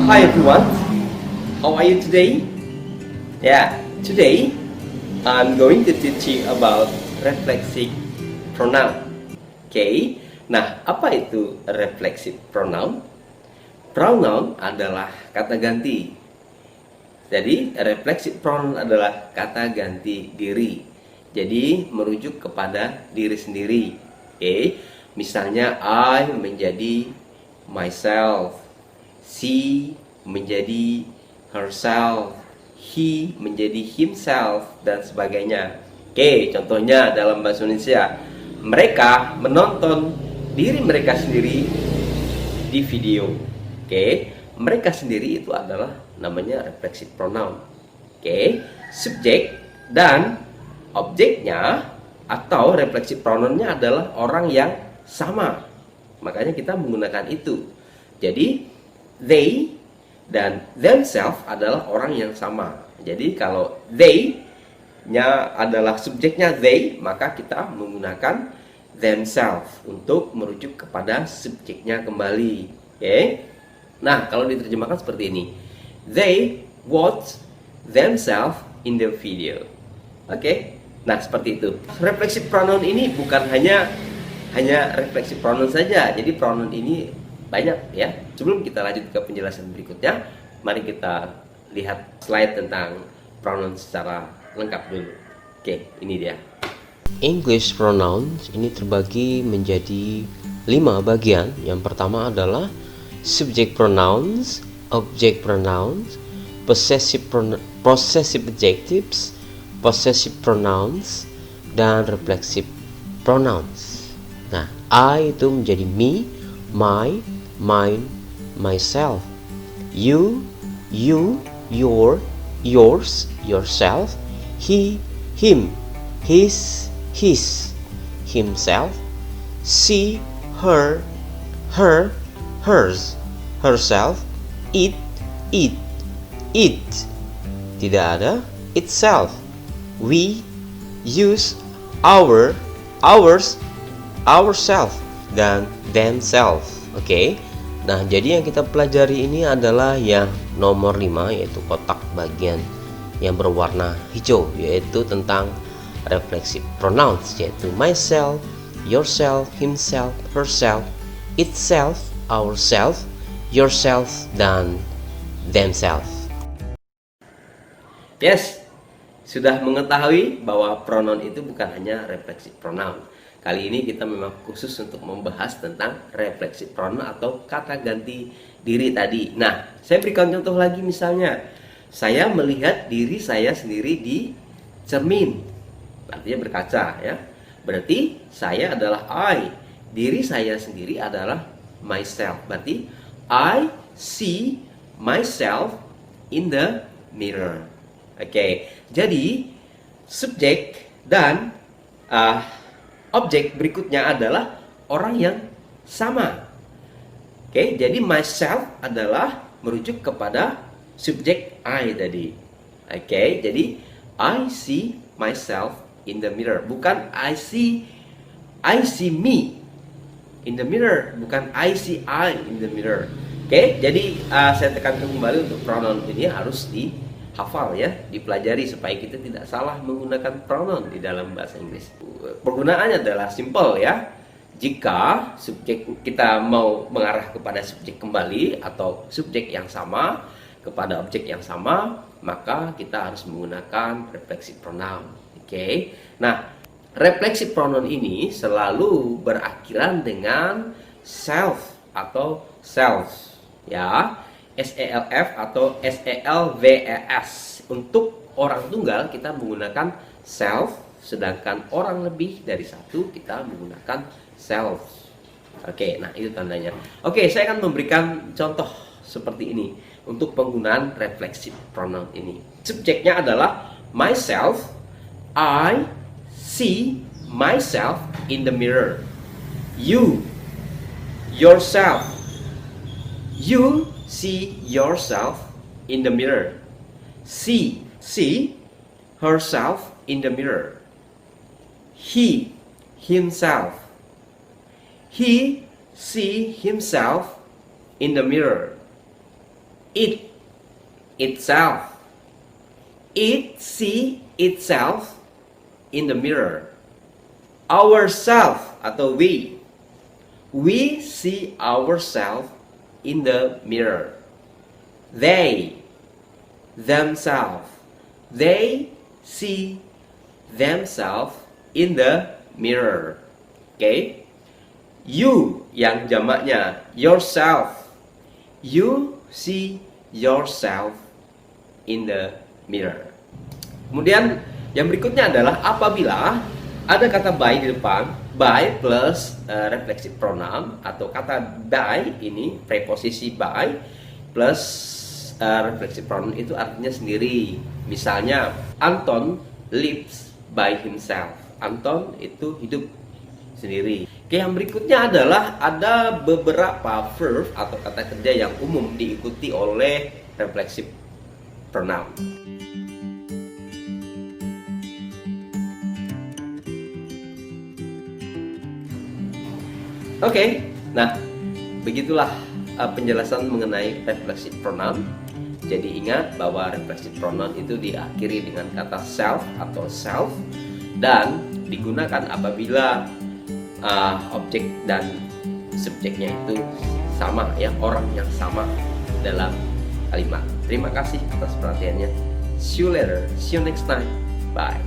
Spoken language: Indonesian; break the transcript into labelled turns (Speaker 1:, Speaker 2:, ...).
Speaker 1: Hi everyone, how are you today? Today I'm going to teach you about reflexive pronoun. Nah apa itu reflexive pronoun? Pronoun adalah kata ganti. Jadi reflexive pronoun adalah kata ganti diri. Jadi merujuk kepada diri sendiri. Misalnya I menjadi myself, she menjadi herself, he menjadi himself, dan sebagainya. Contohnya dalam bahasa Indonesia, mereka menonton diri mereka sendiri di video. Mereka sendiri itu adalah namanya reflexive pronoun. Subjek dan objeknya atau reflexive pronounnya adalah orang yang sama. Makanya kita menggunakan itu. Jadi they dan themselves adalah orang yang sama. Jadi kalau they-nya adalah subjeknya they, maka kita menggunakan themselves untuk merujuk kepada subjeknya kembali. Nah, kalau diterjemahkan seperti ini. They watch themselves in the video. Nah, seperti itu. Reflexive pronoun ini bukan hanya reflexive pronoun saja. Jadi pronoun ini banyak ya. Sebelum kita lanjut ke penjelasan berikutnya, mari kita lihat slide tentang pronoun secara lengkap dulu. Ini dia.
Speaker 2: English pronouns ini terbagi menjadi 5 bagian. Yang pertama adalah subject pronouns, object pronouns, possessive adjectives, possessive pronouns, dan reflexive pronouns. Nah, I itu menjadi me, my, mine, myself. You, your, yours, yourself. He, him, his, himself. She, her, hers, herself. It. Tidak ada itself. We, use, ours, ourself, dan themselves. Nah, jadi yang kita pelajari ini adalah yang nomor 5, yaitu kotak bagian yang berwarna hijau, yaitu tentang reflexive pronouns, yaitu myself, yourself, himself, herself, itself, ourself, yourself, dan themselves.
Speaker 1: Sudah mengetahui bahwa pronoun itu bukan hanya reflexive pronoun. Kali ini kita memang khusus untuk membahas tentang reflexive pronoun atau kata ganti diri tadi. Nah, saya berikan contoh lagi, misalnya saya melihat diri saya sendiri di cermin, artinya berkaca ya. Berarti saya adalah I, diri saya sendiri adalah myself. Berarti I see myself in the mirror. Jadi subjek dan objek berikutnya adalah orang yang sama. Jadi myself adalah merujuk kepada subjek I tadi. Jadi I see myself in the mirror, bukan I see me in the mirror, bukan I see I in the mirror. Jadi saya tekankan kembali untuk pronoun ini harus dihafal ya, dipelajari supaya kita tidak salah menggunakan pronoun di dalam bahasa Inggris. Penggunaannya adalah simple ya. Jika subjek kita mau mengarah kepada subjek kembali atau subjek yang sama kepada objek yang sama, maka kita harus menggunakan reflexive pronoun. Nah, reflexive pronoun ini selalu berakhiran dengan self atau selves ya, self atau selves. Untuk orang tunggal kita menggunakan self, sedangkan orang lebih dari satu kita menggunakan selves. Nah itu tandanya. Saya akan memberikan contoh seperti ini untuk penggunaan reflexive pronoun ini. Subjeknya adalah myself. I see myself in the mirror. You, yourself. You see yourself in the mirror. She, herself in the mirror. He, himself. He see himself in the mirror. It, itself. It see itself in the mirror. Ourself atau we. We see ourselves in the mirror. They, themselves. They see themselves in the mirror. Okay? You yang jamaknya yourself. You see yourself in the mirror. Kemudian yang berikutnya adalah apabila ada kata by di depan, by plus reflexive pronoun, atau kata by ini preposisi by plus reflexive pronoun itu artinya sendiri. Misalnya Anton lives by himself. Anton itu hidup sendiri. Oke, yang berikutnya adalah ada beberapa verb atau kata kerja yang umum diikuti oleh reflexive pronoun. Oke, nah begitulah penjelasan mengenai reflexive pronoun. Jadi ingat bahwa reflexive pronoun itu diakhiri dengan kata self atau self dan digunakan apabila objek dan subjeknya itu sama, ya, orang yang sama dalam kalimat. Terima kasih atas perhatiannya. See you later. See you next time. Bye.